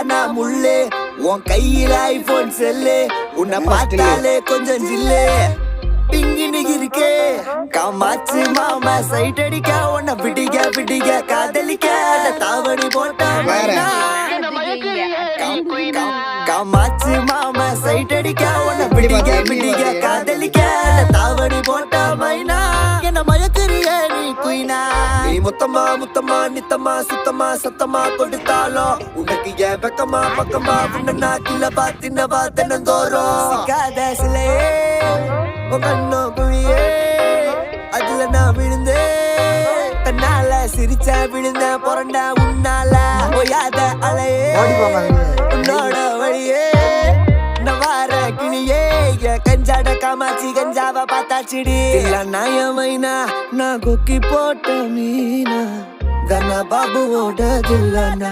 நான் முள்ளே உன் கையில ஐபோன் செல்லு உன்னை பார்த்தாலே கொஞ்சம் ஜில்லே பிங்கினு இருக்கே காமாச்சு மாமா சைட் அடிக்க உன்னை பிடிக்க காதலிக்க தாவணி போட்ட காமாச்சு மாமா சைட் அடிக்க உன்னை பிடிக்க காதலிக்க தாவணி போட்ட மைனா என்ன மயக்கிறிய நீ குயினா நீ முத்தமா நித்தமா சுத்தமா சத்தமா கொடுத்தாலும் உனக்கு ஏன் பக்கமா உன்ன கிளபா தின்னவா தினந்தோறும் சிக்காத சிலையே கண்ணோ குழியே அதுல நான் விழுந்தேன் தன்னால சிரிச்சா விழுந்த பொறண்ட உன்னால ஓயாத அலையே உன்னோட வழியே நவார கிளியே கஞ்சாட காமாச்சி கஞ்சாவ பார்த்தாச்சிடி இல்ல நாயமைனா நான் கொக்கி போட்ட மீனா தன பாபுவோட தில்லனா